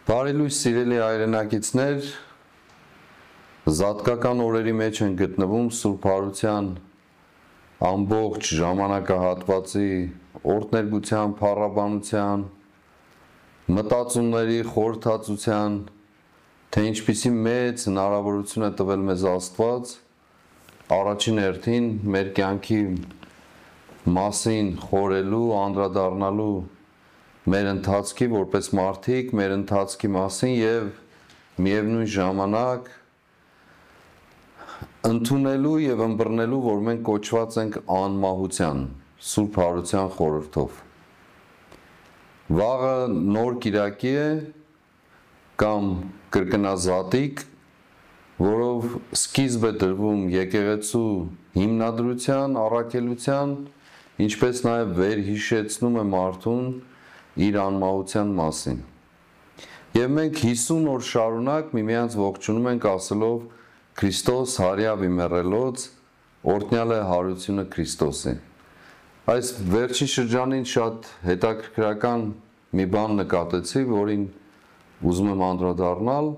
Բարի լույս սիրելի հայրենակիցներ, զատկական օրերի մեջ են գտնվում Սուրբ Հարության ամբողջ ժամանակահատվածի օրհներգության, փառաբանության, մտածումների, խորհրդածության, թե ինչպիսի մեծ հնարավորություն է տվել մեզ Աստված առաջին հերթին մեր կյանքի մասին խորելու, անդրադառնալու մեր ընթացքի որպես մարդիկ, մեր ընթացքի մասին և միևնույն ժամանակ ընդունելու և ըմբռնելու, որ մենք կոչված ենք անմահության, Սուրբ Հարության խորհրդով։ Վաղը նոր կիրակի է կամ կրկնազատիկ, որով սկիզբ է դրվում եկեղեցու հիմնադրության, առաքելության, ինչպես նաև վերհիշեցնում է մարդուն իր անմահության մասին։ Եվ մենք 50 օր շարունակ միմյանց ողջունում ենք ասելով Քրիստոս հարյավ իմեռելոց, օրհնյալ է հարությունը Քրիստոսի։ Այս վերջին շրջանին շատ հետաքրքրական մի բան նկատեցի, որին ուզում եմ անդրադառնալ,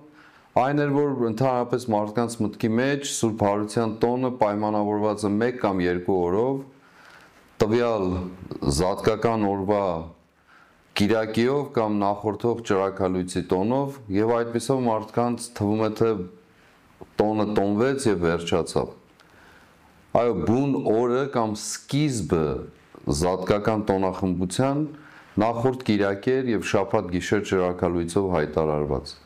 այն էր, որ ընդհանրապես մարդկանց մտքի մեջ Սուրբ Հարության տոնը պայմանավորված է 1 կամ 2 օրով, տվյալ զատկական օրվա կիրակիով կամ նախորդող ճրագալույցի տոնով, և այդպիսով մարդկանց թվում է, թե տոնը տոնվեց և վերջացավ։ Այո, բուն օրը կամ սկիզբը զատկական տոնախմբության նախորդ կիրակի էր և շաբաթ գիշեր ճրագալույցով հայտարարված։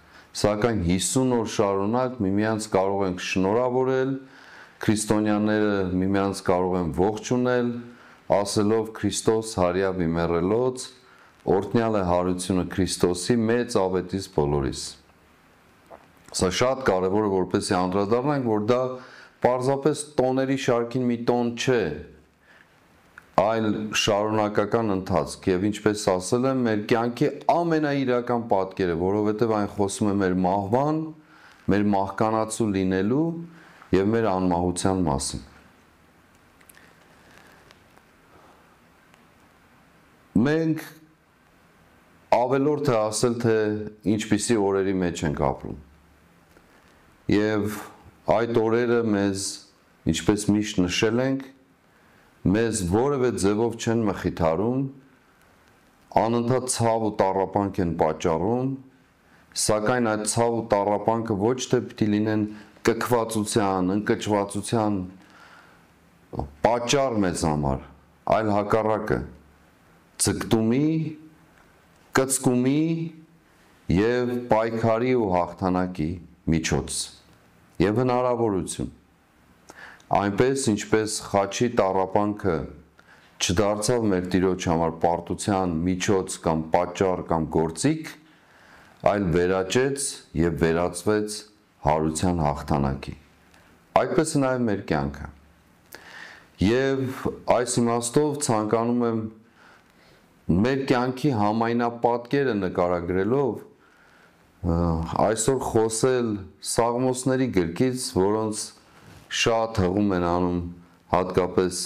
Սակայն 50 օր շարունակ միմյանց կարող ենք շնորհավորել, քրիստոնյաները միմյանց կարող են ողջունել, ասելով Քրիստոս հարյավ իմեռելոց, օրհնյալ է հարությունը Քրիստոսի մեծ ավետիս բոլորիս։ Սա շատ կարևոր է, որպեսզի անդրադառնանք, որ դա պարզապես տոների շարքին մի տոն չէ, այլ շարունակական ընթացք, և ինչպես ասել եմ, մեր կյանքի ամենաիրական պատկերը, որովհետև այն խոսում է մեր մահվան, մեր մահկանացու լինելու և մեր անմահության մասին։ Մենք ավելորդ է ասել, թե ինչպիսի օրերի մեջ ենք ապրում։ Եվ այդ օրերը մեզ, ինչպես միշտ նշել ենք, մեզ որևէ ձևով չեն մխիթարում, անընդհատ ցավ ու տառապանք են պատճառում, սակայն այդ ցավ ու տառապանքը ոչ թե պիտի լինեն կքվածության, ընկճվածության պատճառ մեզ համար, այլ հակառակը, ձգտումի, կծկումի և պայքարի ու հաղթանակի միջոց և հնարավորություն։ Այնպես, ինչպես խաչի տառապանքը չդարձավ մեր Տիրոջ համար պարտության միջոց կամ պատճառ կամ գործիք, այլ վերաճեց և վերածվեց հարության հաղթանակի։ Այդպես է նաև մեր կյանքը։ Եվ այս իմաստով ցանկանում եմ մեր կյանքի համայնապատկերը նկարագրելով այսօր խոսել Սաղմոսների գրքից, որոնց շատ հղում են անում հատկապես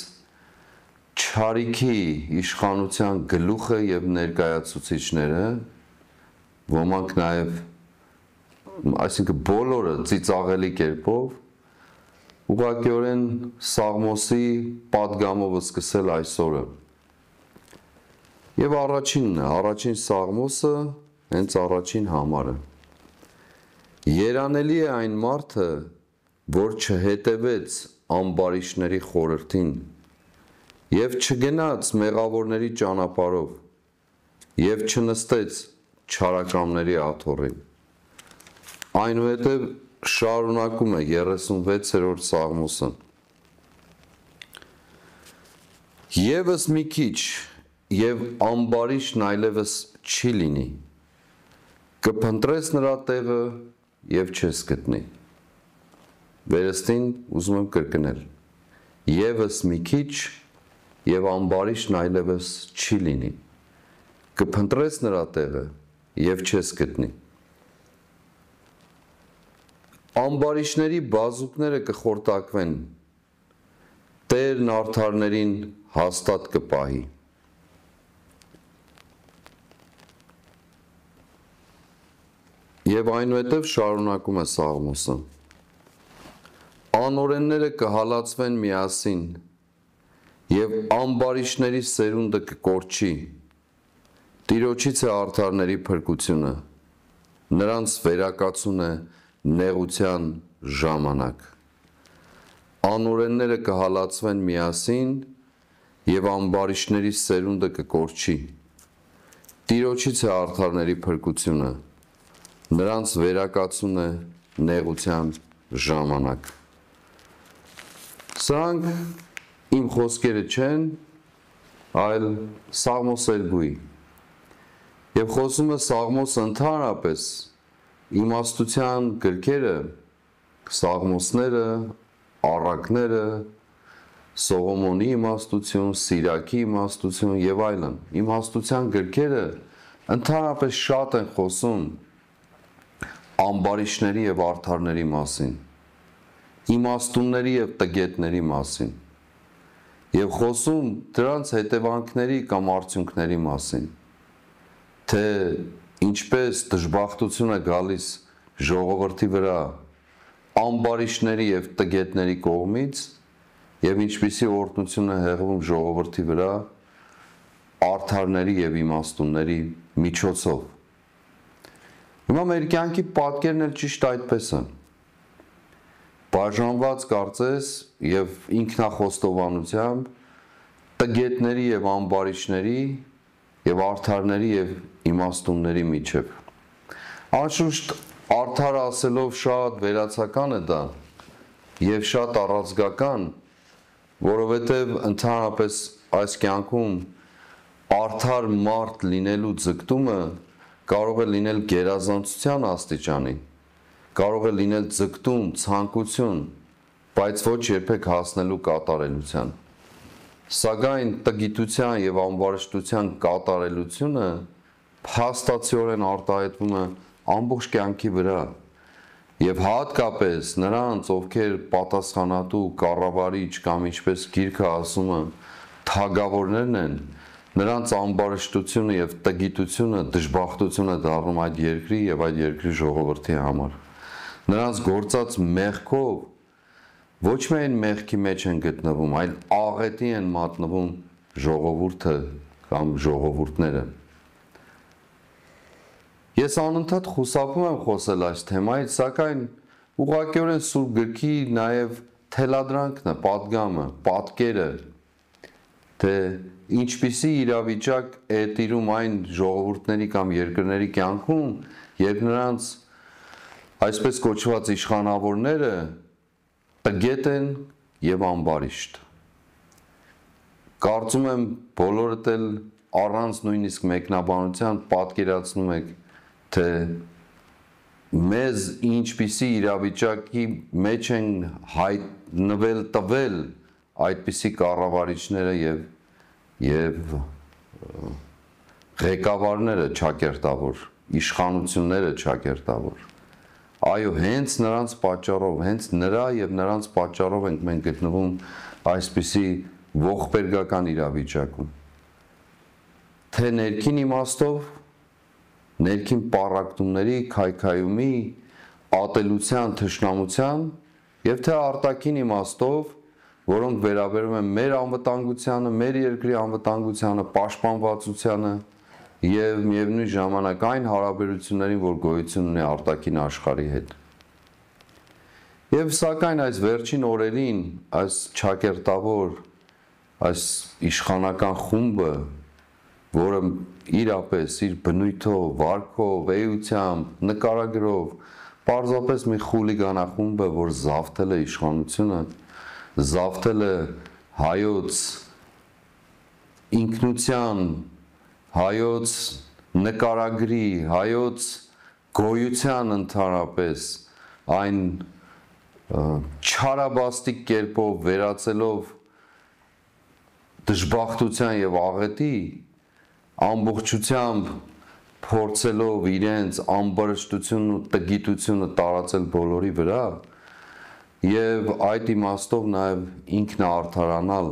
չարիքի իշխանության գլուխը և ներկայացուցիչները, ոմանք նաև, այսինքն բոլորը ծիծաղելի կերպով, ուղղակիորեն Սաղմոսի պատգամով սկսել այսօրը։ Եվ առաջին Սաղմոսը, հենց առաջին համարը։ Երանելի է այն մարդը, որ չհետևեց ամբարիշտների խորհրդին և չգնաց մեղավորների ճանապարհով և չնստեց չարակամների աթոռին։ Այնուհետև շարունակում է 36-րդ Սաղմոսը. Եվս մի քիչ, և ամբարիշտն այլևս չի լինի, կփնտրես նրա տեղը և չես գտնի։ Վերստին ուզում եմ կրկնել. Եվս մի քիչ, և ամբարիշտն այլևս չի լինի, կփնտրես նրա տեղը և չես գտնի։ Ամբարիշտների բազուկները կխորտակվեն, Տերն արդարներին հաստատ կպահի։ Եվ այնուհետև շարունակում է Սաղմոսը. Անօրենները կհալածվեն միասին, և ամբարիշների սերունդը կկորչի, Տիրոջից է արդարների փրկությունը, նրանց վերակացուն է նեղության ժամանակ։ Անօրենները կհալածվեն միասին, և ամբարիշների սերունդը կկորչի, Տիրոջից է արդարների փրկությունը, նրանց վերակացուն է նեղության ժամանակ։ Սրանք իմ խոսքերը չեն, այլ Սաղմոս Երգոյի։ Եվ խոսում է Սաղմոսը ընդհանրապես իմաստության գրքերը, Սաղմոսները, առակները, Սողոմոնի իմաստություն, Սիրակի իմաստություն և այլն։ Իմաստության գրքերը ընդհանրապես շատ են խոսում ամբարիշների և արդարների մասին, իմաստունների և տգետների մասին, և խոսում դրանց հետևանքների կամ արդյունքների մասին, թե ինչպես դժբախտություն է գալիս ժողովրդի վրա ամբարիշների և տգետների կողմից և ինչպիսի օրհնություն է հեղվում ժողովրդի վրա արդարների և իմաստունների միջոցով։ Հիմա մեր կյանքի պատկերն էլ ճիշտ այդպես է։ Բաժանված կարծես և ինքնախոստովանությամբ տգետների և ամբարիշների և արդարների և իմաստունների միջև։ Անշուշտ արդար ասելով շատ վերացական է դա և շատ առաձգական, որովհետև ընդհանրապես այս կյանքում արդար մարդ լինելու ձգտումը կարող է լինել գերազանցության աստիճանի, կարող է լինել ձգտում, ցանկություն, բայց ոչ երբեք հասնելու կատարելության։ Սակայն տգիտության և ամբարշտության կատարելությունը փաստացիորեն արտահայտվում է ամբողջ կյանքի վրա և հատկապես նրանց, ովքեր պատասխանատու, կառավարիչ կամ ինչպես գիրքը ասում է, թագավորներն են, նրանց ամբարշտությունը և տգիտությունը դժբախտություն է դառնում այդ երկրի և այդ երկրի ժողովրդի համար։ Նրանց գործած մեղքով ոչ միայն մեղքի մեջ են գտնվում, այլ աղետի են մատնվում ժողովուրդը կամ ժողովուրդները։ Ես անընդհատ խուսափում եմ խոսել այս թեմայից, սակայն ուղղակիորեն Սուրբ գրքի նաև թելադրանքն է, պատգամը, պատկերը, թե ինչպիսի իրավիճակ է տիրում այն ժողովուրդների կամ երկրների կյանքում, երբ նրանց այսպես կոչված իշխանավորները տգետ են և ամբարիշտ։ Կարծում եմ բոլորդ էլ առանց նույնիսկ մեկնաբանության պատկերացնում եք, թե մեզ ինչպիսի իրավիճակի մեջ են հայտնվել տվել այդպիսի կառավարիչները և ղեկավարները չակերտավոր, իշխանությունները չակերտավոր։ Այո, հենց նրանց պատճառով, հենց նրա և նրանց պատճառով ենք մենք գտնվում այսպիսի ողբերգական իրավիճակում, թե ներքին իմաստով, ներքին պառակտումների, քայքայումի, ատելության, թշնամության, և թե արտաքին իմաստով, որոնք վերաբերում են մեր անվտանգությանը, մեր երկրի անվտանգությանը, պաշտպանվածությանը և միևնույն ժամանակ այն հարաբերություններին, որ գոյություն ունի արտաքին աշխարհի հետ։ Եվ սակայն այս վերջին օրերին այս չակերտավոր, այս իշխանական խումբը, որը իրապես իր բնույթով, վարքով, էությամբ, նկարագրով պարզապես մի խուլիգանախումբ է, որ զավթել է իշխանությունը, զավթել է հայոց ինքնության, հայոց նկարագրի, հայոց գոյության ընդհանրապես այն չարաբաստիկ կերպով վերածելով դժբախտության և աղետի, ամբողջությամբ փորձելով իրենց ամբարշտությունն ու տգիտությունը տարածել բոլորի վրա և այդ իմաստով նաև ինքնաարդարանալ,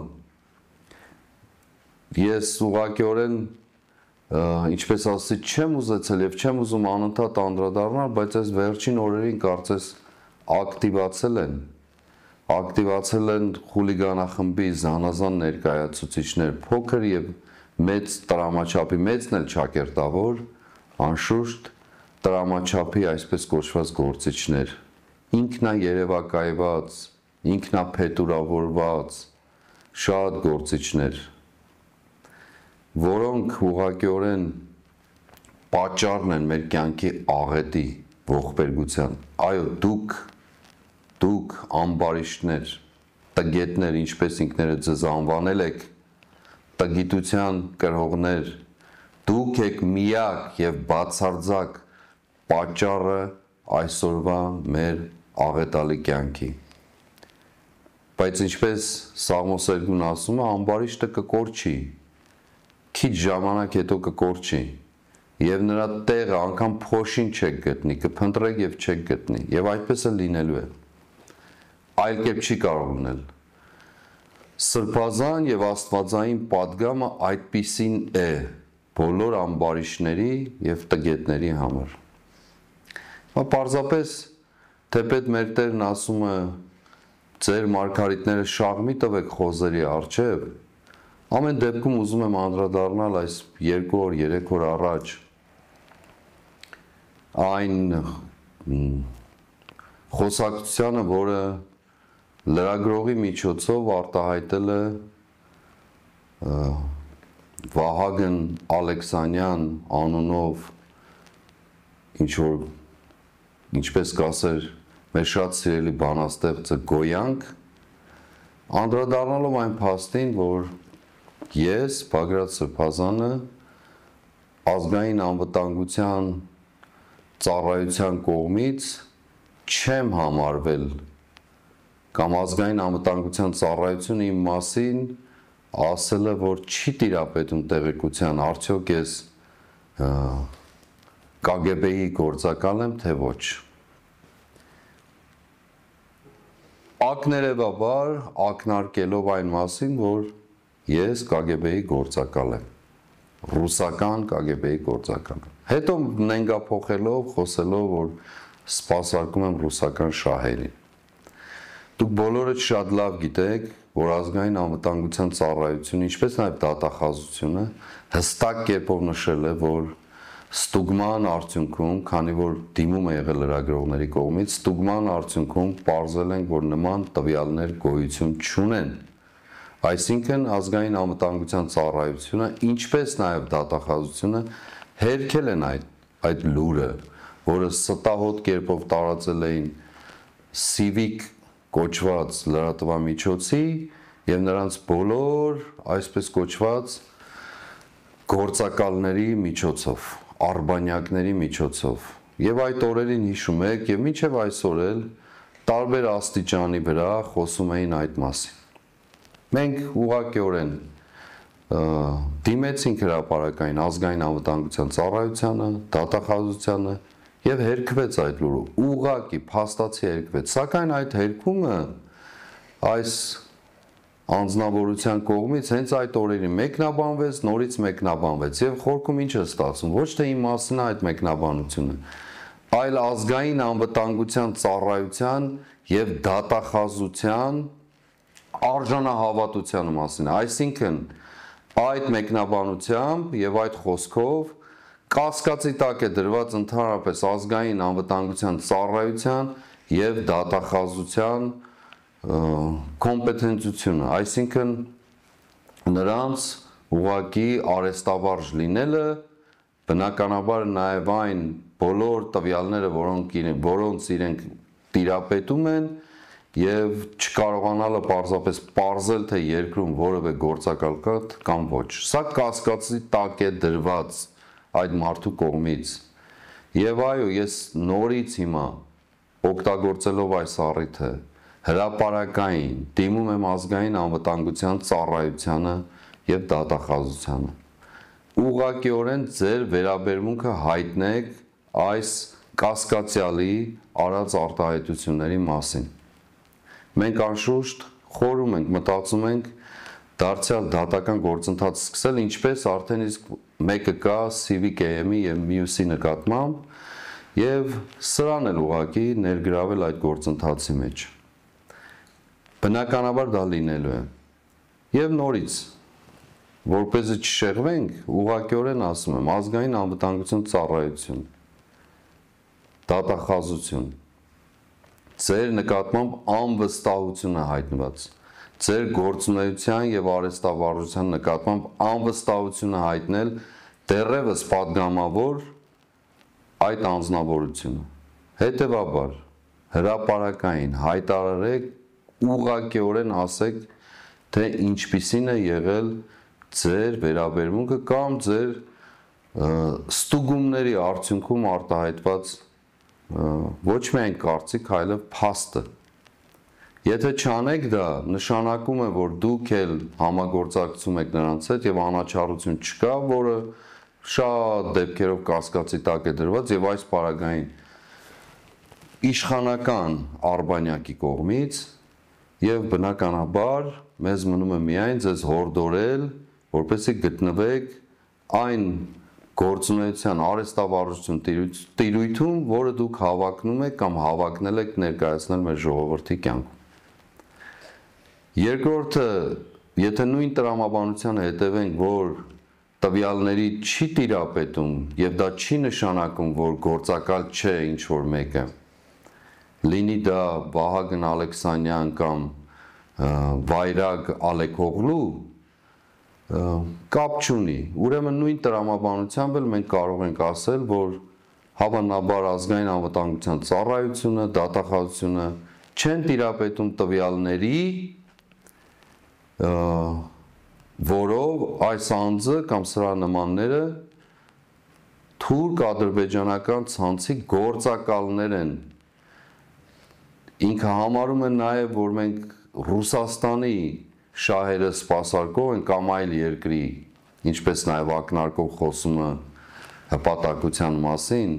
ես ուղղակիորեն ինչպես ասի, չեմ ուզեցել եւ չեմ ուզում անընդհատ անդրադառնալ, բայց այս վերջին օրերին կարծես ակտիվացել են խուլիգանախմբի զանազան ներկայացուցիչներ, փոքր եւ մեծ տրամաչափի, մեծն էլ ճակերտավոր, անշուշտ տրամաչափի այսպես կոչված գործիչներ, ինքնաերևակայված, ինքնափետուրավորված շատ գործիչներ, որոնք ուղղակիորեն պատճառն են մեր կյանքի աղետի ողբերգության։ Այո, դուք ամբարիշտներ, տգետներ, ինչպես ինքներդ ձեզ անվանել եք, տգիտության կրողներ, դուք եք միակ եւ բացարձակ պատճառը այսօրվա մեր աղետալի կյանքի։ Բայց ինչպես Սաղմոս 2-ն ասում է, ամբարիշտը կկորչի, քիչ ժամանակ հետո կկորչի, եւ նրա տեղը անգամ փոշին չեք գտնի, կփնտրեք եւ չեք գտնի, եւ այդպես էլ լինելու է։ Այլ կերպ չի կարող լինել։ Սրբազան եւ աստվածային պատգամը այդպիսին է բոլոր ամբարիշտների եւ տգետների համար։ Պարզապես թեպետ մեր Տերն ասում է ձեր մարգարիտները շաղմի տվեք խոզերի առջև, ամեն դեպքում ուզում եմ անդրադառնալ այս 2 օր, 3 օր առաջ այն խոսակցությանը, որը լրագրողի միջոցով արտահայտել է Վահագն Ալեքսանյան անունով ինչպես կասեր մեր շատ սիրելի բանաստեղծը Գոյանք, անդրադառնալով այն փաստին, որ ես, Բագրատ Սրբազանը, ազգային անվտանգության ծառայության կողմից չեմ համարվել կամ ազգային անվտանգության ծառայությունը իմ մասին ասել է, որ չի տիրապետում տեղեկության, արդյոք ես KGB-ի գործակալ եմ, թե ոչ։ Ակներևաբար ակնարկելով այն մասին, որ ես KGB-ի գործակալ եմ, ռուսական KGB-ի գործակալ եմ։ Հետո նենգափոխելով, խոսելով, որ սպասարկում եմ ռուսական շահերին։ Դուք բոլորը շատ լավ գիտեք, որ ազգային անվտանգության ծառայությունը, ինչպես նաև դատախազությունը հստակ կերպով նշել է, որ ստուգման արդյունքում, քանի որ դիմում է եղել լրագրողների կողմից, ստուգման արդյունքում պարզել են, որ նման տվյալներ գոյություն չունեն։ Այսինքն ազգային անվտանգության ծառայությունը, ինչպես նաև դատախազությունը հերքել են այդ լուրը, որը ստահոդ կերպով տարածել էին Civic կոչված լրատվամիջոցի եւ նրանց բոլոր այսպես կոչված գործակալների միջոցով, արբանյակների միջոցով։ Եվ այդ օրերին հիշում եք եւ մինչեւ այսօր էլ տարբեր աստիճանի վրա խոսում էին այդ մասին։ Մենք ուղղակիորեն դիմեցինք հրապարակային ազգային անվտանգության ծառայությանը, դատախազությանը եւ հերքվեց այդ լուրը, ուղղակի փաստացի հերքվեց, սակայն այդ հերքումը այս անձնավորության կողմից հենց այդ օրերին մեկնաբանվեց, նորից մեկնաբանվեց եւ խորքում ինչ է ստացվում, ոչ թե իմ մասին է այդ մեկնաբանությունը, այլ ազգային անվտանգության ծառայության եւ դատախազության արժանահավատության մասին, այսինքն այդ մեկնաբանությամբ եւ այդ խոսքով կասկածի տակ է դրված ընդհանրապես ազգային անվտանգության ծառայության եւ դատախազության կոմպետենտությունը, այսինքն նրանց ուղղակի արեստավարժ լինելը, բնականաբար նաև այն բոլոր տվյալները, որոնց իրենք տիրապետում են եւ չկարողանալը պարզապես պարզել, թե երկրում որևէ գործակալ կա կամ ոչ։ Սա կասկածի տակ է դրված այդ մարդու կողմից։ Եվ այո, ես նորից հիմա օգտագործելով այս առիթը հրապարակային դիմում եմ ազգային անվտանգության ծառայությանը եւ դատախազությանը։ Ուղղակիորեն ձեր վերաբերմունքը հայտնեք այս կասկածյալի արած արտահայտությունների մասին։ Մենք անշուշտ խորում ենք, մտածում ենք, դարձյալ դատական գործընթաց սկսել, ինչպես արդեն իսկ մեկը կա CVKM-ի եւ մյուսի նկատմամբ եւ սրան էլ ուղղակի ներգրավել այդ գործընթացի մեջ։ Բնականաբար դա լինելու է։ Եվ նորից, որպեսզի չշեղվենք, ուղղակիորեն ասում եմ, ազգային անվտանգություն ծառայություն, դատախազություն, ձեր նկատմամբ անվստահություն է հայտնված, ձեր գործունեության եւ արհեստավարժության նկատմամբ անվստահություն է հայտնել դեռևս падգամավոր այդ անձնավորությունը։ Հետևաբար հրապարակային հայտարարեք, ուղղակիորեն ասեք, թե ինչպիսին է եղել ձեր վերաբերմունքը կամ ձեր ստուգումների արդյունքում արտահայտված ոչ միայն կարծիք, այլև փաստը։ Եթե չանեք դա, նշանակում է, որ դուք էլ համագործակցում եք նրանց հետ եւ անաչառություն չկա, որը շատ դեպքերով կասկածի տակ է դրված եւ այս պարագային իշխանական արբանյակի կողմից եւ բնականաբար մեզ մնում է միայն ձեզ հորդորել, որպեսզի գտնվեք այն գործունեության արհեստավարժություն տիրույթում, որը դուք հավակնում եք կամ հավակնել եք ներկայացնել մեր ժողովրդի կյանքում։ Երկրորդը, եթե նույն տրամաբանությանը հետևենք, որ տվյալների չի տիրապետում եւ դա չի նշանակում, որ գործակալ չէ ինչ որ մեկը, լինի դա Վահագն Ալեքսանյան կամ Վայրագ Ալեքօղլու, կապ չունի, ուրեմն նույն տրամաբանությամբ էլ մենք կարող ենք ասել, որ հավանաբար ազգային անվտանգության ծառայությունը, դատախազությունը չեն տիրապետում տվյալների, որով այս անձը կամ սրա նմանները թուրք ադրբեջանական ցանցի գործակալներ են։ Ինքը համարում է նաև, որ մենք Ռուսաստանի շահերը սպասարկող են կամ այլ երկրի, ինչպես նաև ակնարկով խոսումը հպատակության մասին,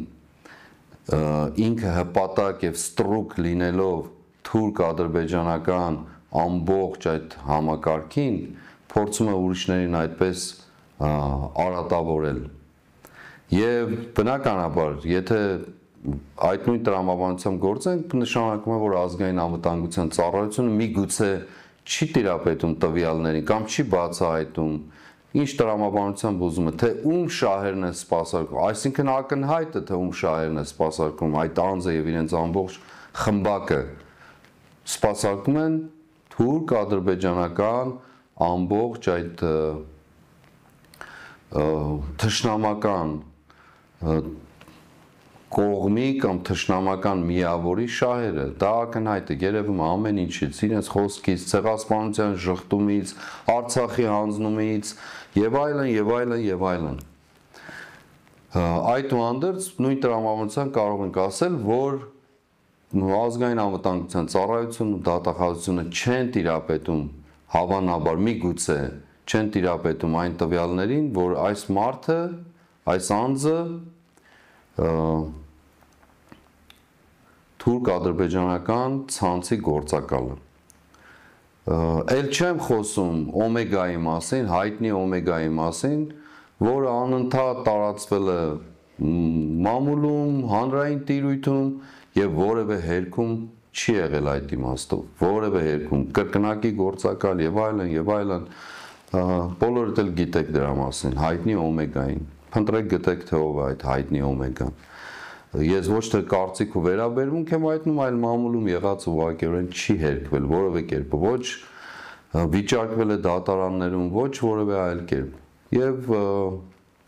ինքը հպատակ եւ ստրուկ լինելով թուրք-ադրբեջանական ամբողջ այդ համակարգին, փորձում է ուրիշներին այդպես արատավորել։ Եվ բնականաբար, եթե այդ նույն տրամաբանությամբ գործենք, նշանակում է, որ ազգային անվտանգության ծառայությունը միգուցե չի տիրապետում տվյալներին կամ չի բացահայտում, ինչ տրամաբանությամբ ուզում է, թե ում շահերն է սպասարկում, այսինքն ակնհայտ է, թե ում շահերն է սպասարկում, այդ անձը եւ իրենց ամբողջ խմբակը սպասարկում են թուրք-ադրբեջանական ամբողջ այդ թշնամական կողմի կամ թշնամական միավորի շահերը, դա ակնհայտ է, երևում է ամեն ինչից, իրենց խոսքից, ցեղասպանության ժխտումից, Արցախի հանձնումից եւ այլն եւ այլն եւ այլն։ Այդուհանդերձ նույն տրամաբանությամբ կարող ենք ասել, որ ազգային անվտանգության ծառայությունը, դատախազությունը չեն տիրապետում, հավանաբար միգուցե չեն տիրապետում այն տվյալներին, որ այս մարդը, այս անձը թուրք-ադրբեջանական ցանցի գործակալը։ Էլ չեմ խոսում օմեգայի մասին, հայտնի օմեգայի մասին, որը անընդհատ տարածվել է մամուլում, հանրային տիրույթում եւ որևէ հերքում չի եղել այդ իմաստով, որևէ հերքում կրկնակի գործակալ եւ այլն, բոլորդ էլ գիտեք դրա մասին, հայտնի օմեգային։ Փնտրեք գտեք թե ով է այդ հայտնի օմեգան։ Ես ոչ թե կարծիք ու վերաբերմունք եմ հայտնում, այլ մամուլում եղած ուղղակիորեն չի հերկվել որևէ կերպ, ոչ վիճարկվել է դատարաններում, ոչ որևէ այլ կերպ։ Եվ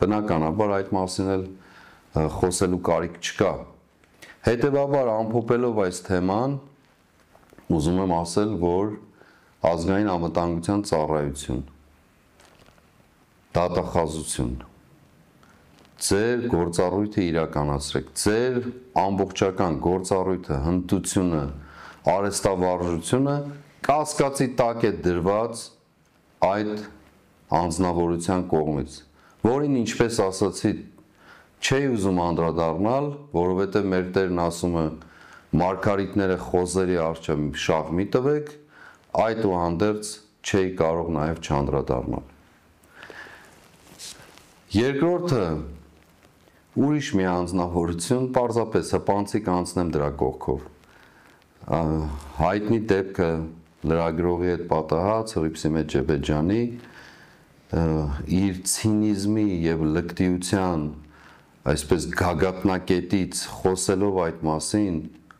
բնականաբար այդ մասին էլ խոսելու կարիք չկա։ Հետևաբար ամփոփելով այս թեման, ուզում եմ ասել, որ ազգային անվտանգության ծառայություն, դատախազություն, ձեր գործառույթը իրականացրեք, ձեր ամբողջական գործառույթը, հմտությունը, արհեստավարժությունը կասկածի տակ է դրված այդ անձնավորության կողմից, որին ինչպես ասացի, չէի ուզում անդրադառնալ, որովհետև մեր Տերն ասում է մարգարիտները խոզերի առջև շաղ մի տվեք, այդուհանդերձ չէի կարող նաև չանդրադառնալ։ Երկրորդը ուրիշ մի անձնավորություն, պարզապես հպանցիկ անցնեմ դրա կողքով։ Հայտնի դեպքը լրագրողի հետ պատահած Հռիփսիմետ Ջեբեջյանի իր ցինիզմի եւ լկտիության այսպես գագաթնակետից խոսելով այդ մասին,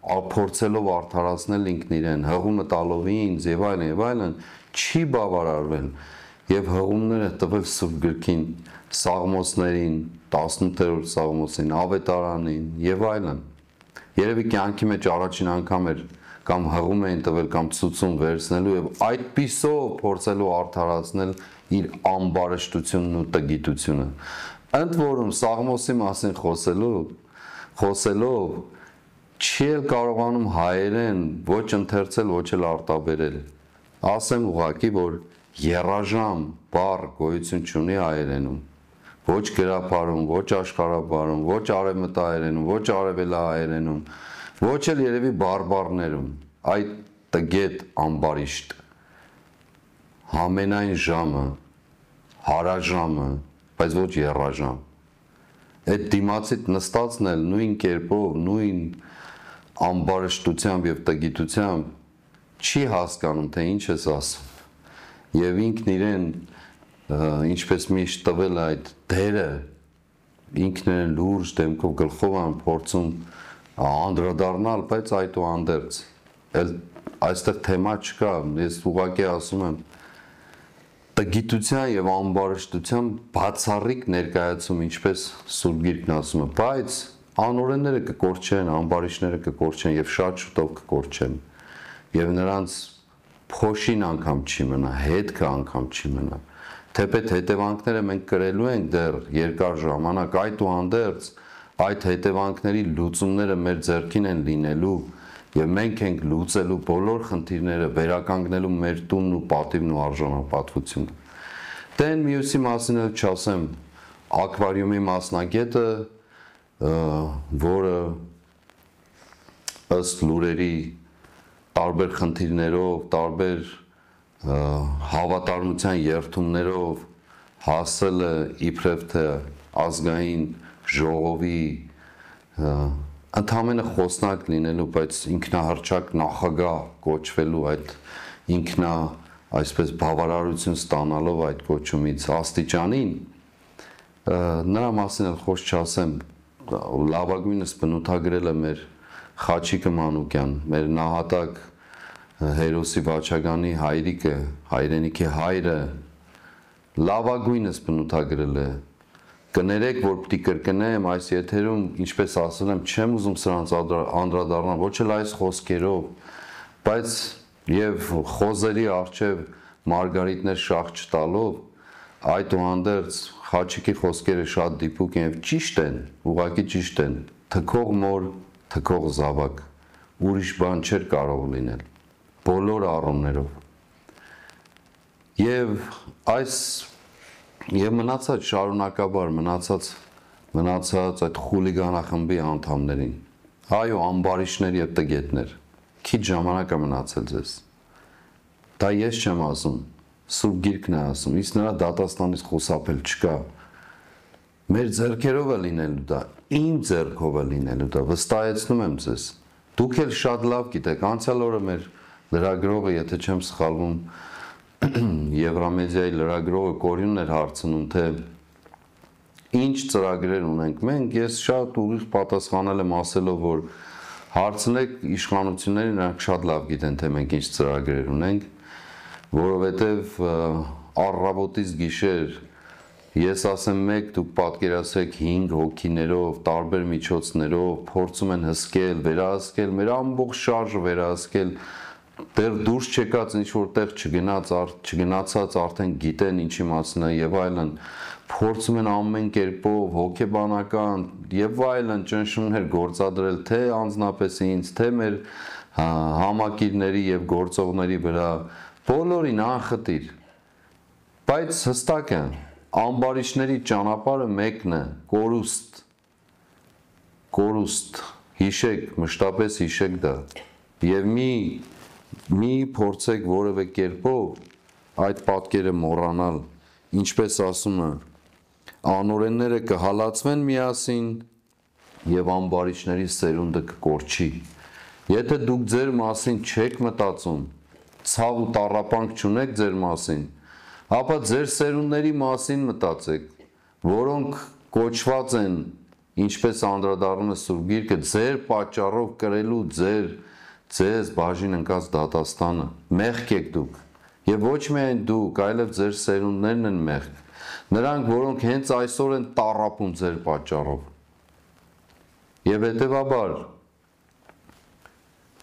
փորձելով արդարացնել ինքն իրեն, հղումը տալով ինձ եւ այլն, չի բավարարվել եւ հղումները տվել Սուրբ գրքին, Սաղմոսներին, 18-րդ Սաղմոսին, Ավետարանին եւ այլն։ Երևի կյանքի մեջ առաջին անգամ էր կամ հղում էին տվել կամ ցուցում վերցնելու եւ այդպիսով փորձելու արդարացնել իր ամբարշտությունն ու տգիտությունը։ Ընդ որում Սաղմոսի մասին խոսելով չի կարողանում հայերեն ոչ ընթերցել, ոչ էլ արտաբերել։ Ասեմ ուղղակի, որ երաժամ բառ գոյություն չունի հայերենում։ Ոչ գրաբարում, ոչ աշխարհաբարում, ոչ արևմտահայերենում, ոչ արևելահայերենում, ոչ էլ երևի բարբառներում։ Այդ տգետ ամբարիշտ համենայն ժամը, հարաժամը, բայց ոչ երաժամ։ Այդ դիմացիդ նստածն էլ նույն կերպով, նույն ամբարշտությամբ եւ տգիտությամբ չի հասկանում, թե ինչ ես ասում։ Եվ ինքն իրեն ինչպես միշտ տվել այդ դերը, ինքն իրեն լուրջ դեմքով գլխով են փորձում անդրադառնալ, բայց այդուհանդերձ այստեղ թեմա չկա, ես ուղղակի ասում եմ տգիտության եւ ամբարշտության բացառիկ ներկայացում, ինչպես Սուրբ Գիրքն ասում է, բայց անօրենները կկորչեն, ամբարիշները կկորչեն եւ շատ շուտով կկորչեն եւ նրանց փոշին անգամ չի մնա, հետքը անգամ չի մնա։ Թեպետ հետևանքները մենք կրելու ենք դեռ երկար ժամանակ, այդուհանդերձ այդ հետևանքների լուծումները մեր ձեռքին են լինելու եւ մենք ենք լուծելու բոլոր խնդիրները, վերականգնելու մեր տունն ու պատիվն ու արժանապատվությունը։ Դեն մյուսի մասին էլ չասեմ, ակվարիումի մասնագետը, որը ըստ լուրերի տարբեր խնդիրներով, տարբեր հավատարմության երթումներով հասել է իբրև թե ազգային ժողովի ընդհանրապես խոսնակ լինելու, բայց ինքնահռչակ նախագահ կոչվելու այդ այսպես բավարարություն ստանալով այդ կոչումից աստիճանին, նրա մասին էլ խոսք չասեմ, լավագույնս բնութագրել է մեր Խաչիկը Մանուկյան, մեր նահատակ Հերոսի Վաչագանի հայրիկը, հայրենիքի հայրը, լավագույնս բնութագրել է։ Կներեք, որ պիտի կրկնեմ այս եթերում, ինչպես ասել եմ, չեմ ուզում սրանց անդրադառնալ, ոչ էլ այս խոսքերով, բայց եւ խոզերի առջև մարգարիտներ շաղ չտալով, այդուհանդերձ Խաչիկի խոսքերը շատ դիպուկ են եւ ճիշտ են, ուղղակի ճիշտ են, թքող մոր, թքող զավակ, ուրիշ բան չէր կարող լինել, բոլոր առումներով։ Եվ մնացած շարունակաբար մնացած այդ խուլիգանախմբի անդամներին, այո, ամբարիշներ եւ տգետներ, քիչ ժամանակ է մնացել ձեզ։ Դա ես չեմ ասում, Սուրբ Գիրքն է ասում, իսկ նրա դատաստանից խուսափել չկա։ Մեր ձեռքերով է լինելու դա, իմ ձեռքով է լինելու դա, վստահեցնում եմ ձեզ։ Դուք էլ շատ լավ գիտեք, անցյալ օրը մեր լրագրողը, եթե չեմ սխալվում, Եվրամեդիայի լրագրողը Կորյունն էր հարցնում, թե ինչ ծրագրեր ունենք մենք, ես շատ ուղիղ պատասխանել եմ ասելով, որ հարցնեք իշխանություններին, նրանք շատ լավ գիտեն, թե մենք ինչ ծրագրեր ունենք, որովհետև առավոտից գիշեր ես ասեմ մեկ, դուք պատկերացրեք 5 հոգիներով, տարբեր միջոցներով փորձում են հսկել, վերահսկել, մեր ամբողջ շարժը վերահսկել, դեռ դուրս չեկած ինչ որտեղ չգնացած արդեն գիտեն ինչի մասին է եւ այլն, փորձում են ամեն կերպով հոգեբանական եւ այլն ճնշումներ գործադրել թե անձնապես ինձ, թե մեր համակիրների եւ գործողների վրա, բոլորին անխտիր, բայց հստակ է, ամբարիշների ճանապարհը մեկն է, կորուստ, հիշեք, մշտապես հիշեք դա, եւ մի փորձեք որևէ կերպով այդ պատկերը մոռանալ, ինչպես ասում է, անօրենները կհալածվեն միասին եւ ամբարիշների սերունդը կկորչի։ Եթե դուք ձեր մասին չեք մտածում, ցավ ու տառապանք չունեք ձեր մասին, ապա ձեր սերունդների մասին մտածեք, որոնք կոչված են, ինչպես անդրադառնում է Սուրբ Գիրքը, ձեր պատճառով կրելու ձեզ բաժին ընկած դատաստանը։ Մեղք եք դուք, եւ ոչ միայն դուք, այլև ձեր սերունդներն են մեղք, նրանք, որոնք հենց այսօր են տառապում ձեր պատճառով։ Եվ հետևաբար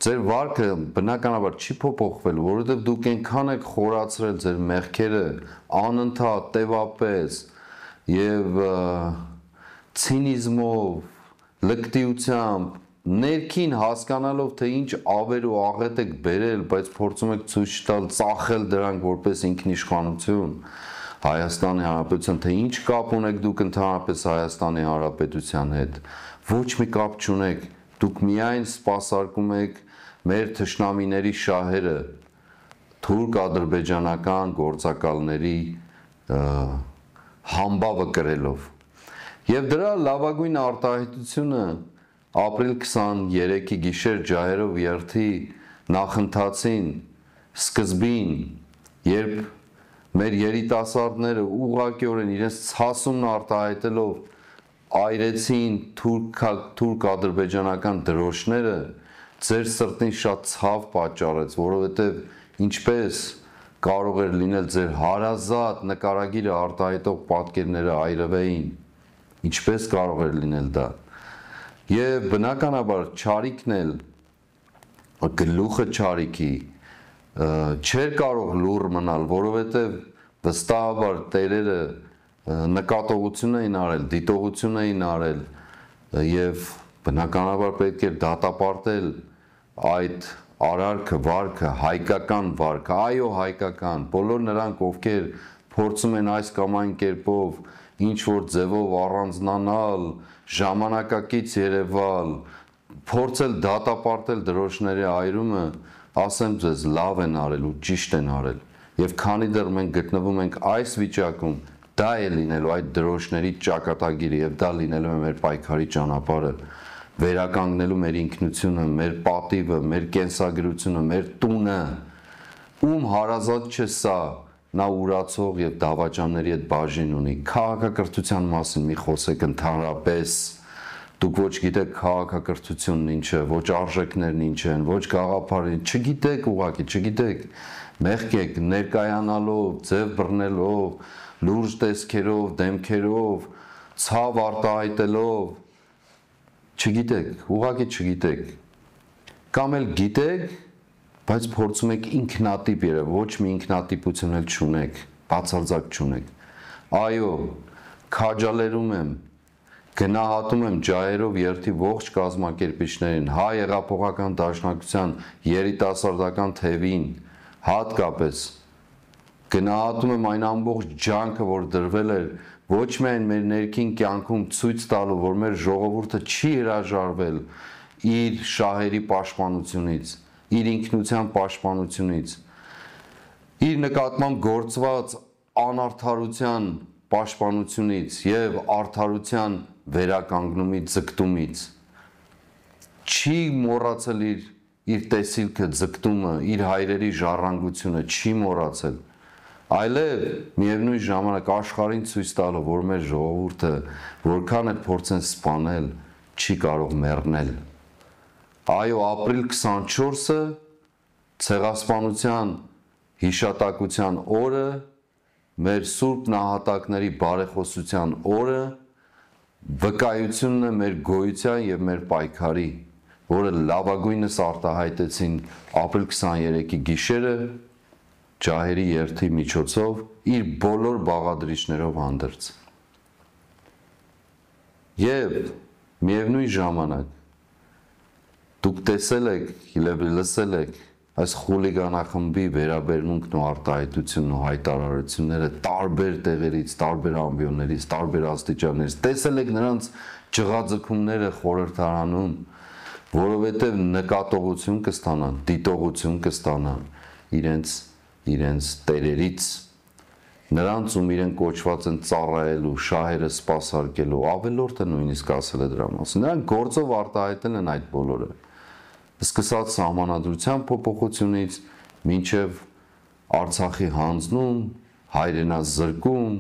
ձեր վարքը բնականաբար չի փոփոխվել, որովհետև դուք այնքան եք խորացրել ձեր մեղքերը անընդհատ տևապես եւ ցինիզմով, լկտիությամբ, ներքին հասկանալով, թե ինչ ավեր ու աղետ եք բերել, բայց փորձում եք ցույց տալ, ծախել դրանք որպես ինքնիշխանություն Հայաստանի Հանրապետության, թե ինչ կապ ունեք դուք ընդհանրապես Հայաստանի Հանրապետության հետ, ոչ մի կապ չունեք, դուք միայն սպասարկում եք մեր թշնամիների շահերը, թուրք-ադրբեջանական գործակալների համբավը կրելով։ Եվ դրա լավագույն արտահայտությունը ապրիլ 23-ի գիշեր ջահերով երթի նախընթացին սկզբին, երբ մեր երիտասարդները ուղղակիորեն իրենց ցասումն արտահայտելով այրեցին թուրք-ադրբեջանական դրոշները, ձեր սրտին շատ ցավ պատճառեց, որովհետև ինչպես կարող էր լինել ձեր հարազատ նկարագիրը արտահայտող պատկերները այրվեին, ինչպես կարող էր լինել դա։ Եվ բնականաբար չարիքն էլ, գլուխը չարիքի չէր կարող լուռ մնալ, որովհետև վստահաբար տերերը նկատողություն էին արել, դիտողություն էին արել եւ բնականաբար պետք էր դատապարտել այդ արարքը, վարքը, հայկական վարքը, այո հայկական, բոլոր նրանք, ովքեր փորձում են այս կամ այն կերպով ինչ որ ձևով առանձնանալ, ժամանակակից երևալ, փորձել դատապարտել դրոշների այրումը, ասեմ ձեզ, լավ են արել ու ճիշտ են արել։ Եվ քանի դեռ մենք գտնվում ենք այս վիճակում, դա է լինելու այդ դրոշների ճակատագիրը եւ դա լինելու է մեր պայքարի ճանապարհը, վերականգնելու մեր ինքնությունը, մեր պատիվը, մեր կենսագրությունը, մեր տունը, ում հարազատ չէ սա, նա ուրացող եւ դավաճանների հետ բաժին ունի։ Քաղաքակրթության մասին մի խոսեք ընդհանրապես, դուք ոչ գիտեք քաղաքակրթությունն ինչ է, ոչ արժեքներն ինչ են, ոչ գաղափարը, չգիտեք ուղղակի, չգիտեք։ Մեղք եք ներկայանալով, ձև բռնելով, լուրջ տեսքերով, դեմքերով, ցավ արտահայտելով, չգիտեք, ուղղակի չգիտեք։ Կամ էլ գիտեք, բայց փորձում եք ինքնատիպ երևալ, ոչ մի ինքնատիպություն էլ չունեք, բացարձակ չունեք։ Այո, քաջալերում եմ, գնահատում եմ ջահերով երթի ողջ կազմակերպիչներին, հայ հեղափոխական դաշնակցության երիտասարդական թևին, հատկապես գնահատում եմ այն ամբողջ ջանքը, որ դրվել էր ոչ միայն մեր ներքին կյանքում ցույց տալու, որ մեր ժողովուրդը չի հրաժարվել իր շահերի պաշտպանությունից, իր ինքնության պաշտպանությունից, իր նկատմամբ գործված անարդարության պաշտպանությունից եւ արդարության վերականգնումից, ձգտումից, չի մոռացել իր տեսիլքը, ձգտումը, իր հայրերի ժառանգությունը, չի մոռացել, այլև միևնույն ժամանակ աշխարհին ցույց տալը, որ մեր ժողովուրդը որքան էլ փորձեն սպանել, չի կարող մեռնել։ Այո, ապրիլ 24-ը ցեղասպանության հիշատակության օրը, մեր սուրբ նահատակների բարեխոսության օրը, վկայությունն է մեր գոյության եւ մեր պայքարի, որը լավագույնս արտահայտեցին ապրիլ 23-ի գիշերը ջահերի երթի միջոցով իր բոլոր բաղադրիչներով հանդերձ։ Եվ միևնույն ժամանակ դուք տեսել եք, լսել եք այս խուլիգանախմբի վերաբերմունքն ու արտահայտությունն ու հայտարարությունները տարբեր տեղերից, տարբեր ամբիոններից, տարբեր աստիճաններից, տեսել եք նրանց ջղաձգումները խորհրդարանում, որովհետև նկատողություն կստանան, դիտողություն կստանան իրենց իրենց տերերից, նրանց ում իրեն կոչված են ծառայելու, շահերը սպասարկելու, ավելորդը նույնիսկ ասել է դրա մասին, նրանք գործով արտահայտել են այդ բոլորը, սկսած սահմանադրության փոփոխությունից, մինչև Արցախի հանձնում, հայրենազրկում,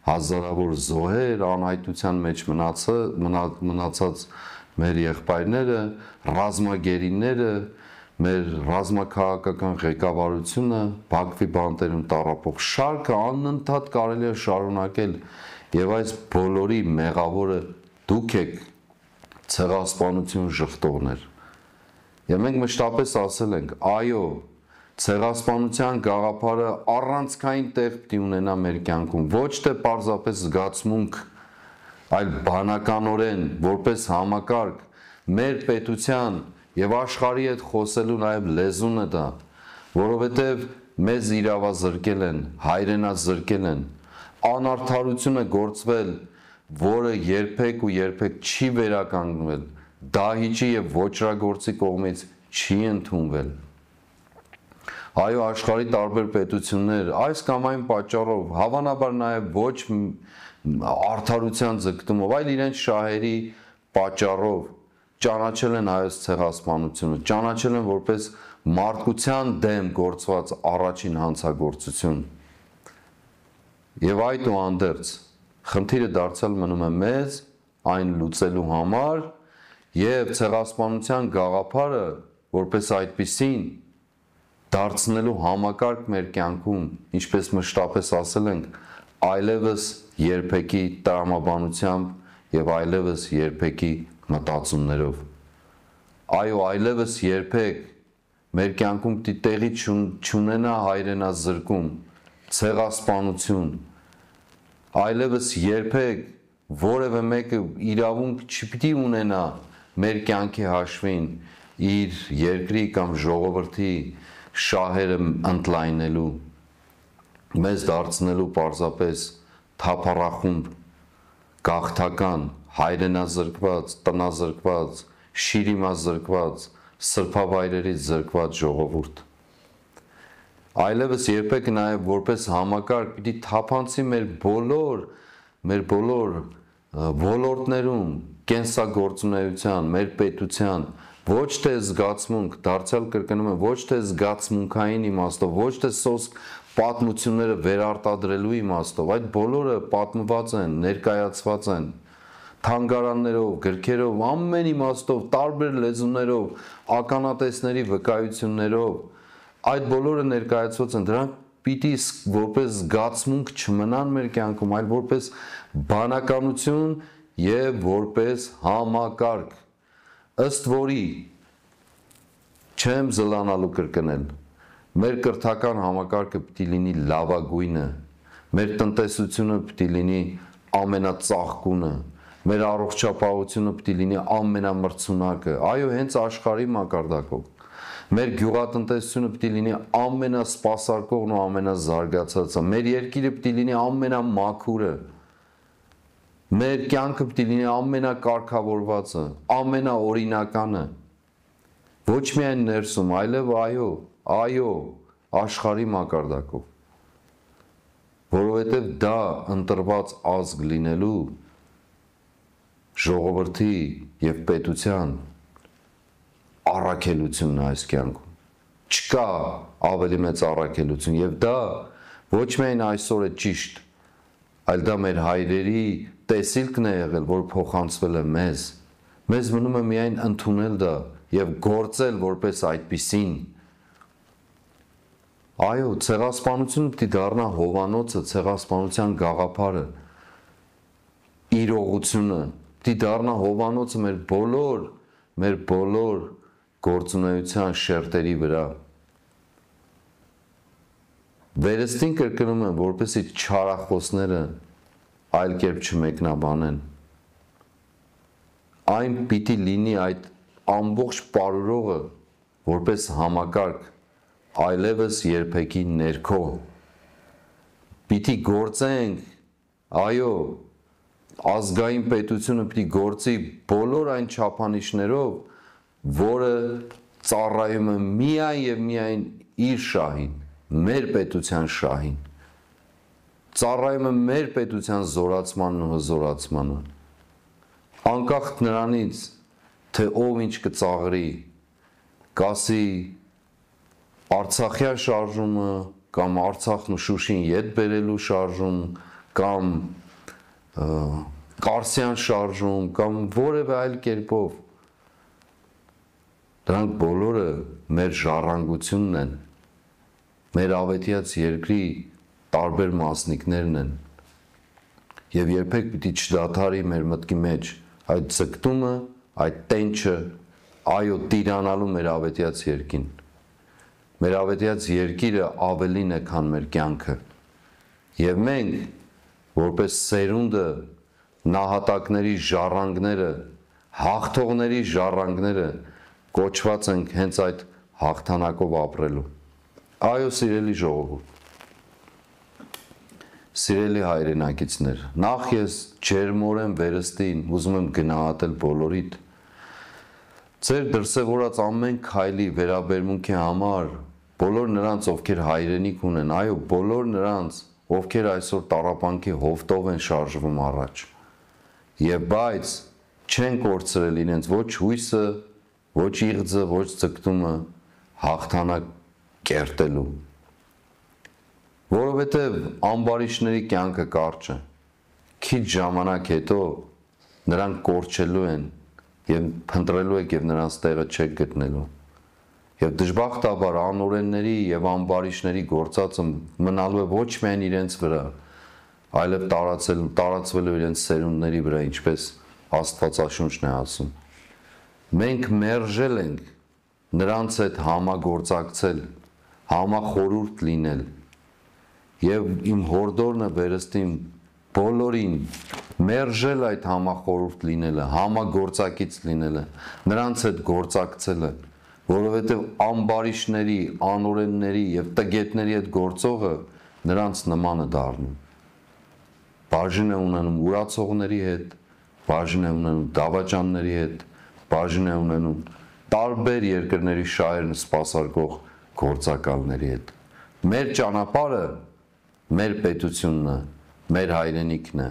հազարավոր զոհեր, անհայտության մեջ մնացած մեր եղբայրները, ռազմագերիները, մեր ռազմաքաղաքական ղեկավարությունը, Բաքվի բանտերում տառապող շարքը անընդհատ կարելի է շարունակել եւ այս բոլորի մեղավորը դուք եք, ցեղասպանություն շղթողներ։ Եվ մենք մշտապես ասել ենք, այո, ցեղասպանության գաղափարը առանցքային տեղ պիտի ունենա մեր կյանքում, ոչ թե պարզապես զգացմունք, այլ բանականորեն, որպես համակարգ, մեր պետության եւ աշխարհի հետ խոսելու նաեւ լեզուն է դա, որովհետեւ մեզ իրավազրկել են, հայրենազրկել են, անարդարություն է գործվել, որը երբեք ու երբեք չի վերականգնվել, դահիճի եւ ոչրագործի կողմից չի ընդունվել։ Այո, աշխարհի տարբեր պետություններ այս կամ այն պատճառով, հավանաբար նաև ոչ արդարության ձգտումով, այլ իրենց շահերի պատճառով ճանաչել են հայոց ցեղասպանությունը, ճանաչել են որպես մարդկության դեմ գործված առաջին հանցագործություն։ Եվ այդուհանդերձ խնդիրը դարձյալ մնում է մեզ այն լուծելու համար եւ ցեղասպանության գաղափարը որպես այդպիսին դարձնելու համակարգ մեր կյանքում, ինչպես մշտապես ասել ենք, այլևս երբեկի տրամաբանությամբ եւ այլևս երբեկի մտածումներով։ Այո, այլևս երբեք մեր կյանքում պիտի տեղի չունենա հայրենազրկում, ցեղասպանություն, այլևս երբեք որևէ մեկը իրավունք չպիտի ունենա մեր կյանքի հաշվին իր երկրի կամ ժողովրդի շահերը ընդլայնելու, մեզ դարձնելու պարզապես թափառախումբ, գաղթական, հայրենազրկված, տնազրկված, շիրիմազրկված, սրբավայրերից զրկված ժողովուրդ։ Այլևս երբեք նաև որպես համակարգ պիտի թափանցի մեր բոլոր ոլորտներում, կենսագործունեության, մեր պետության, ոչ թե զգացմունք, դարձյալ կրկնում եմ, ոչ թե զգացմունքային իմաստով, ոչ թե սոսկ պատմությունները վերարտադրելու իմաստով, այդ բոլորը պատմված են, ներկայացված են, թանգարաններով, գրքերով, ամեն իմաստով, տարբեր լեզուներով, ականատեսների վկայություններով, այդ բոլորը ներկայացված են, դրանք պիտի որպես զգացմունք չմնան մեր կյանքում, այլ որպես բանականություն եւ որպես համակարգ, ըստ որի չեմ զլանալու կրկնել, մեր կրթական համակարգը պիտի լինի լավագույնը, մեր տնտեսությունը պիտի լինի ամենածաղկունը, մեր առողջապահությունը պիտի լինի ամենամրցունակը, այո, հենց աշխարհի մակարդակով, մեր գյուղատնտեսությունը պիտի լինի ամենասպասարկողն ու ամենազարգացածը, մեր երկիրը պիտի լինի ամենամաքուրը, մեր կյանքը պիտի լինի ամենակարգավորվածը, ամենաօրինականը, ոչ միայն ներսում, այլև այո, աշխարհի մակարդակով, որովհետև դա ընտրված ազգ լինելու ժողովրդի եւ պետության առաքելությունն է այս կյանքում, չկա ավելի մեծ առաքելություն եւ դա ոչ միայն այսօր է ճիշտ, այլ դա մեր հայրերի տեսիլքն է եղել, որ փոխանցվել է մեզ մնում է միայն ընդունել դա եւ գործել որպես այդպիսին։ Այո, ցեղասպանությունը պիտի դառնա հովանոցը, ցեղասպանության գաղափարը, իրողությունը, պիտի դառնա հովանոցը մեր բոլոր գործունեության շերտերի վրա։ Վերստին կրկնում եմ, որպեսզի չարախոսները այլ կերպ չմեկնաբանեն։ Այն պիտի լինի այդ ամբողջ պարուրողը որպես համակարգ այլևս երբեկի ներքո։ Պիտի գործենք, այո, ազգային պետությունը պիտի գործի բոլոր այն չափանիշներով, որը ծառայում է միայն եւ միայն իր շահին, մեր պետության շահին, ծառայում է մեր պետության զորացմանն ու հզորացմանը, անկախ նրանից, թե ով ինչ կծաղրի, կասի Արցախյան շարժումը կամ Արցախն ու Շուշին ետ բերելու շարժում կամ Կարսյան շարժում կամ որևէ այլ կերպով, դրանք բոլորը մեր ժառանգությունն են, մեր ավետյաց երկրի տարբեր մասնիկներն են և երբեք պիտի չդադարի մեր մտքի մեջ այդ ձգտումը, այդ տենչը, այո տիրանալու մեր ավետյաց երկին։ Մեր ավետյաց երկիրը ավելին է, քան մեր կյանքը։ Եվ մենք, որպես սերունդը, նահատակների ժառանգները, հաղթողների ժառանգները, կոչված ենք հենց այդ հաղթանակով ապրելու։ Այո, սիրելի ժողովուրդ, սիրելի հայրենակիցներ, նախ ես ջերմորեն վերստին ուզում եմ գնահատել բոլորիդ, ձեր դրսևորած ամեն քայլի վերաբերմունքի համար, բոլոր նրանց, ովքեր հայրենիք ունեն, այո, բոլոր նրանց, ովքեր այսօր տառապանքի հովտով են շարժվում առաջ, և բայց չեն կորցրել իրենց ոչ հույսը, ոչ իղձը, ոչ ձգտումը հաղթանակ կերտելու, որովհետև ամբարիշտների կյանքը կարճ է, քիչ ժամանակ հետո նրանք կորչելու են և փնտրելու եք և նրանց տեղը չեք գտնելու, և դժբախտաբար անօրենների և ամբարիշտների գործածը մնալու է ոչ միայն իրենց վրա, այլև տարածվելու իրենց սերունդների վրա, ինչպես Աստվածաշունչն է ասում։ Մենք մերժել ենք նրանց հետ համագործակցել, համախորհուրդ լինել, և իմ հորդորն է վերստին բոլորին մերժել այդ համախորհուրդ լինելը, համագործակից լինելը, նրանց հետ գործակցելը, որովհետև ամբարիշտների, անօրենների և տգետների հետ գործողը նրանց նման է դառնում։ Բաժին է ունենում ուրացողների հետ, բաժին է ունենում դավաճանների հետ, բաժին է ունենում տարբեր երկրների շահերն սպասարկող գործակալների հետ։ Մեր ճանապարհը մեր պետությունն է, մեր հայրենիքն է,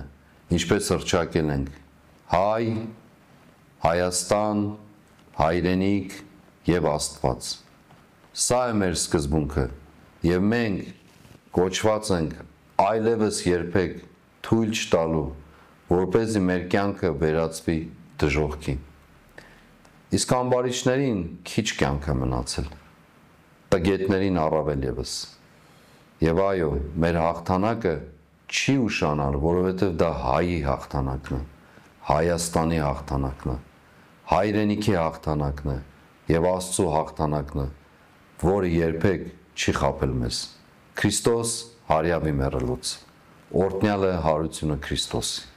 ինչպես հռչակել ենք հայ, Հայաստան, հայրենիք և Աստված։ Սա է մեր սկզբունքը, և մենք կոչված ենք այլևս երբեք թույլ չտալու, որպեսզի մեր կյանքը վերածվի դժոխքի։ Իսկ ամբարիշտներին քիչ կյանք է մնացել, տգետներին առավել ևս։ Եվ այո, մեր հաղթանակը չի ուշանալ, որովհետև դա հայի հաղթանակն է, Հայաստանի հաղթանակն է, հայրենիքի հաղթանակն է և Աստծո հաղթանակն է, որը երբեք չի խաբել մեզ։ Քրիստոս հարյավի մեռելուց, օրհնյալ է հարությունը Քրիստոսի։